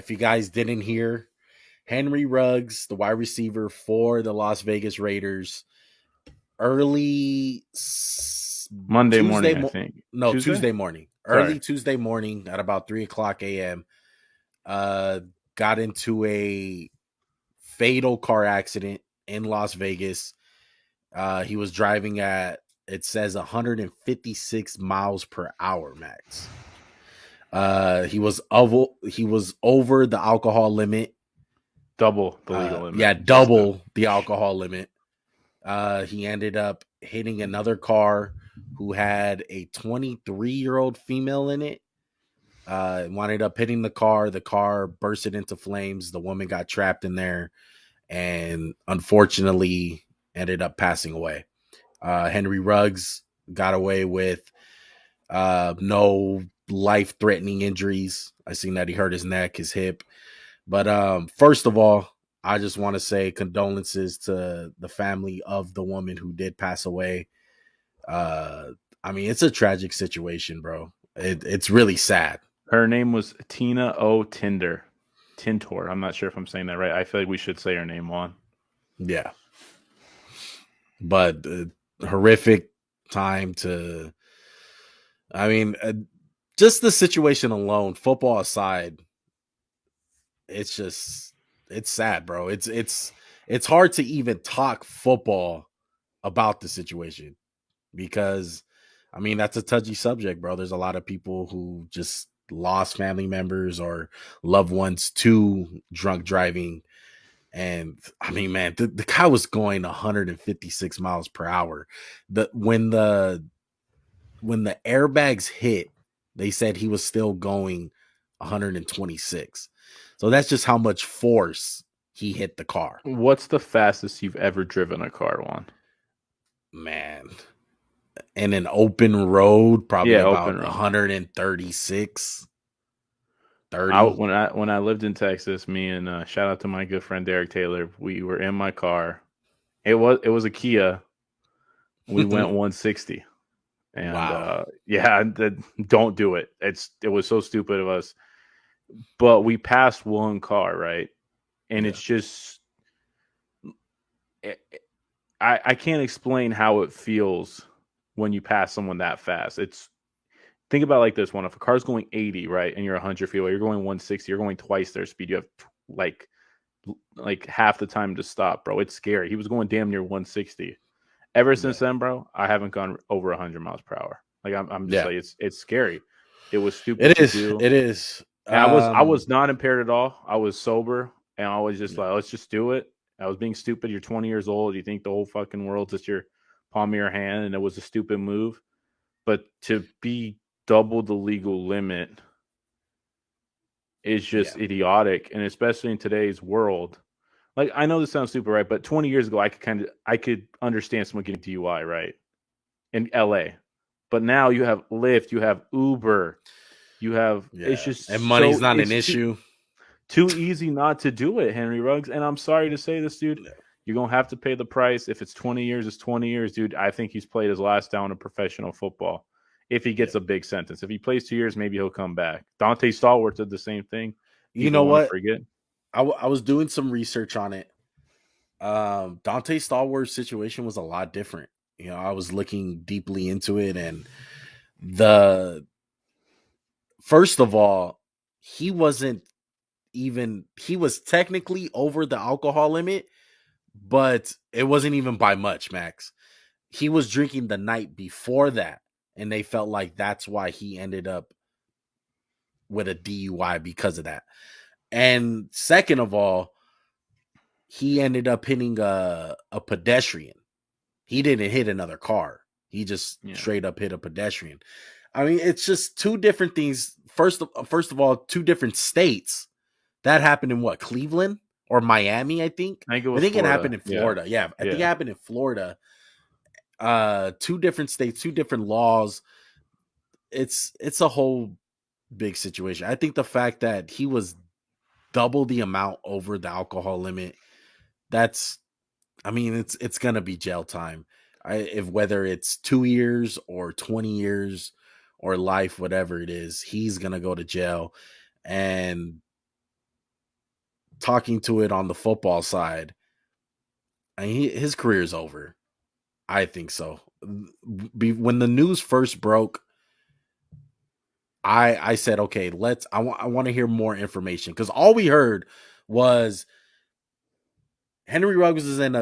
If you guys didn't hear, Henry Ruggs, the wide receiver for the Las Vegas Raiders, early Monday Tuesday, morning, I think. no, Tuesday? Tuesday morning, Sorry. early Tuesday morning at about 3 o'clock a.m., uh, got into a fatal car accident in Las Vegas. He was driving at, it says, 156 miles per hour max. He was over the alcohol limit. Double the legal limit. Yeah, double the alcohol limit. He ended up hitting another car who had a 23-year-old female in it. Wound up hitting the car. The car bursted into flames. The woman got trapped in there and unfortunately ended up passing away. Henry Ruggs got away with no life-threatening injuries. I seen that he hurt his neck, his hip. But first of all, I just want to say condolences to the family of the woman who did pass away. Uh, I mean, it's a tragic situation, bro. It's really sad. Her name was Tina O. Tintor. I'm not sure if I'm saying that right. I feel like we should say her name on. Yeah, but horrific time to. I mean, just the situation alone, football aside, it's sad, bro. It's hard to even talk football about the situation because I mean that's a touchy subject, bro. There's a lot of people who just lost family members or loved ones to drunk driving. And I mean, man, the guy was going 156 miles per hour. The when the airbags hit, they said he was still going 126. So that's just how much force he hit the car. What's the fastest you've ever driven a car on? Man, in an open road, probably Yeah, open about road. 136, I 30. when I lived in Texas, me and shout out to my good friend Derek Taylor. We were in my car. It was a Kia. We went 160, and Wow. yeah, don't do it. It was so stupid of us. But we passed one car, right? And Yeah. it's just I can't explain how it feels when you pass someone that fast. It's think about it like this one: if a car's going 80, right, and you're 100 feet away, you're going 160, you're going twice their speed. You have like like half the time to stop, bro. It's scary. He was going damn near 160. Ever since Yeah. then, bro, I haven't gone over 100 miles per hour. Like I'm just Yeah. like it's scary. It was stupid It to is. do. It is. And I was not impaired at all. I was sober, and I was just Yeah. like, let's just do it. I was being stupid. You're 20 years old. You think the whole fucking world's just your palm of your hand, and it was a stupid move. But to be double the legal limit is Yeah. just idiotic, and especially in today's world. Like I know this sounds stupid, right? But 20 years ago, I could understand someone getting DUI, right, in LA. But now you have Lyft, you have Uber, you have it's Yeah. And just money's so not an it's too issue. too easy not to do it, Henry Ruggs. And I'm sorry to say this, dude. Yeah. You're gonna have to pay the price. If it's 20 years, it's 20 years, dude. I think he's played his last down in professional football. If he Yeah. gets a big sentence, if he plays 2 years, maybe he'll come back. Dante Stallworth did the same thing. You know People want to what? forget. I was doing some research on it. Dante Stallworth's situation was a lot different. I was looking deeply into it, and the first of all, he wasn't he was technically over the alcohol limit, but it wasn't even by much, Max. He was drinking the night before that, and they felt like that's why he ended up with a DUI because of that. And second of all, he ended up hitting a pedestrian. He didn't hit another car. He just Yeah. straight up hit a pedestrian. I mean, it's just two different things. First of all, two different states. That happened in what, Cleveland or Miami? I think. I think it I was think it Florida. happened in Yeah. Florida. Yeah, I think it Yeah. happened in Florida. Two different states, two different laws. It's a whole big situation. I think the fact that he was double the amount over the alcohol limit, that's I mean, it's gonna be jail time. If whether it's 2 years or 20 years or life, whatever it is, he's gonna go to jail. And talking to it on the football side, and his career is over. I think so. When the news first broke, I said, okay, I want to hear more information, because all we heard was Henry Ruggs is in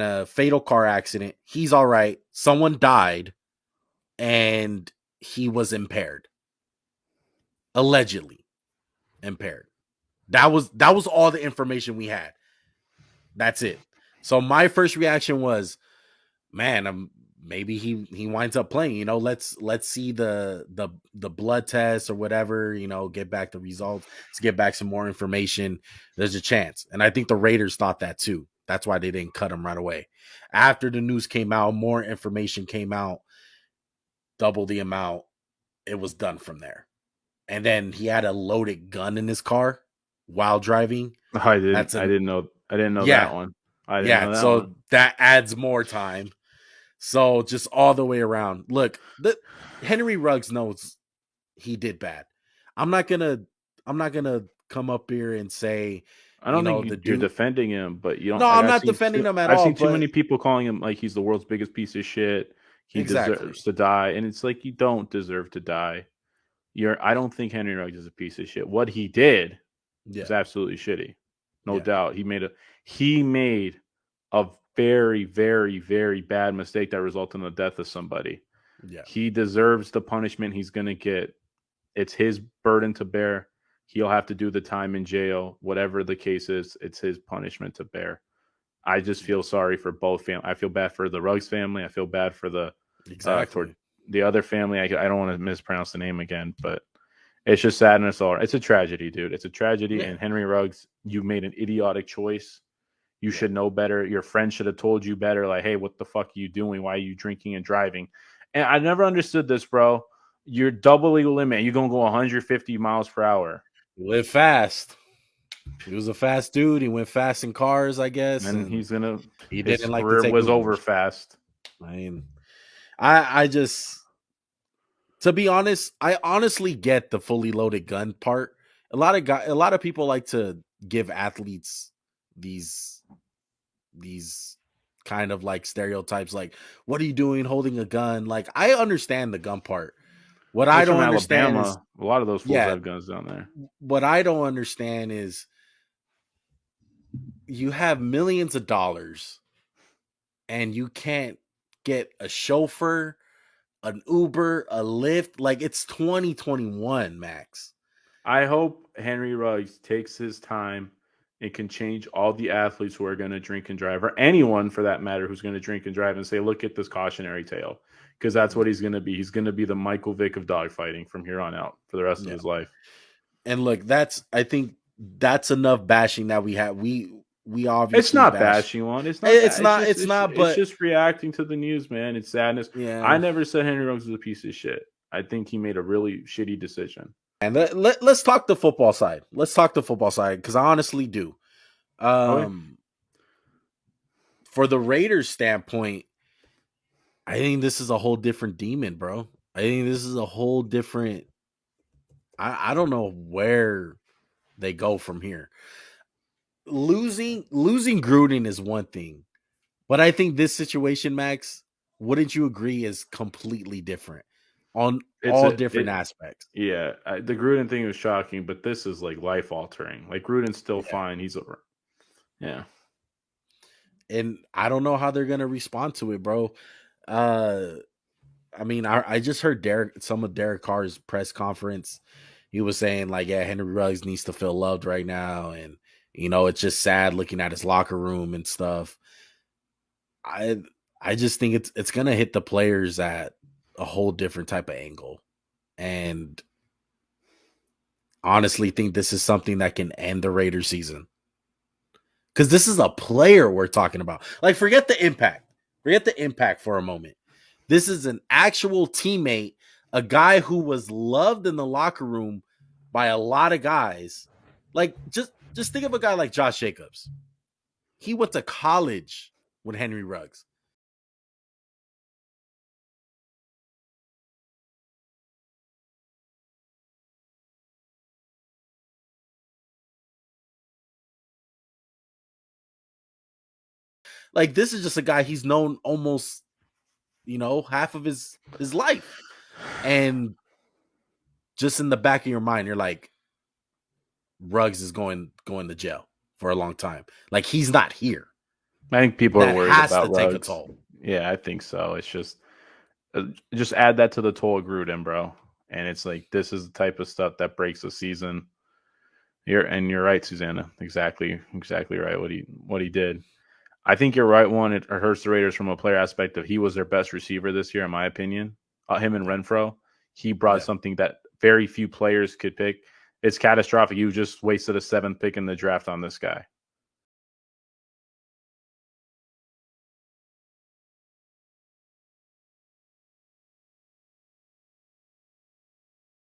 a fatal car accident. He's all right. Someone died, and he was impaired, allegedly impaired. That was all the information we had. That's it. So my first reaction was, man, maybe he winds up playing. Let's see the blood test or whatever. Get back the results. Let's get back some more information. There's a chance, and I think the Raiders thought that too. That's why they didn't cut him right away. After the news came out, more information came out, double the amount. It was done from there. And then he had a loaded gun in his car while driving. I didn't. That's I an didn't know. I didn't know that Yeah, one. I didn't yeah. know that So one. that adds more time. So just all the way around. Look, Henry Ruggs knows he did bad. I'm not gonna come up here and say, I don't think the you're dude. defending him, but you don't. No, Like I'm not defending him at I've all. seen too But many people calling him like he's the world's biggest piece of shit. He exactly, deserves to die, and it's like you don't deserve to die. I don't think Henry Ruggs is a piece of shit. What he did was yeah, absolutely shitty, no yeah, doubt. He made a very, very, very bad mistake that resulted in the death of somebody. yeah, He deserves the punishment he's going to get. It's his burden to bear. He'll have to do the time in jail, whatever the case is. It's his punishment to bear. I just feel sorry for both families. I feel bad for the Ruggs family. I feel bad for the exactly. toward the other family. I don't want to mispronounce the name again, but it's just sadness. All it's a tragedy, dude. It's a tragedy. Yeah, And Henry Ruggs, you made an idiotic choice. You yeah. should know better. Your friend should have told you better. Like, hey, what the fuck are you doing? Why are you drinking and driving? And I never understood this, bro. You're double legal limit. You're gonna go 150 miles per hour, He lived fast. He was a fast dude. He went fast in cars, I guess, and and he's gonna. he His didn't like to career take was over Ubers. fast. I mean, I just, to be honest, I honestly get the fully loaded gun part. A lot of people like to give athletes these these kind of like stereotypes, like, what are you doing holding a gun? Like, I understand the gun part. What I He's from don't understand is, Alabama. A lot of those fools yeah, have guns down there. what I don't understand is, you have millions of dollars and you can't get a chauffeur, an Uber, a Lyft. Like, it's 2021, Max. I hope Henry Ruggs takes his time and can change all the athletes who are going to drink and drive, or anyone for that matter who's going to drink and drive, and say, look at this cautionary tale. Because that's what he's going to be. He's going to be the Michael Vick of dogfighting from here on out for the rest of Yeah. his life. And look, I think that's enough bashing that we have. We It's obviously not bash. bashing one. It's not It's that. not. It's not. It's But just reacting to the news, man. It's sadness. I yeah. never said Henry Ruggs was a piece of shit. I think he made a really shitty decision. And let's talk the football side. Let's talk the football side, because I honestly do. Okay. Um, for the Raiders standpoint, I think this is a whole different demon, bro. I think this is a whole different. I don't know where they go from here. Losing Gruden is one thing, but I think this situation, Max, wouldn't you agree, is completely different on It's all a different it. aspects. Yeah, the Gruden thing was shocking, but this is like life altering. Like Gruden's still Yeah. fine. He's over. Yeah. And I don't know how they're gonna respond to it, bro. Uh I mean, I just heard some of Derek Carr's press conference. He was saying, like, yeah, Henry Ruggs needs to feel loved right now, and it's just sad looking at his locker room and stuff. I I just think it's gonna hit the players at a whole different type of angle, and honestly think this is something that can end the Raiders season, because this is a player we're talking about. Like, forget the impact for a moment. This is an actual teammate, a guy who was loved in the locker room by a lot of guys. Like, just think of a guy like Josh Jacobs. He went to college with Henry Ruggs. Like this is just a guy he's known almost, half of his life. And just in the back of your mind, you're like, Ruggs is going to jail for a long time. Like he's not here. I think people are That worried has about to take a Ruggs. toll. Yeah, I think so. It's just add that to the toll of Gruden, bro. And it's like this is the type of stuff that breaks the season. You're right, Susanna. Exactly right. What he did. I think you're right. One, it hurts the Raiders from a player aspect of he was their best receiver this year, in my opinion. Him and Renfro, he brought something that very few players could pick. It's catastrophic. You just wasted a 7th pick in the draft on this guy.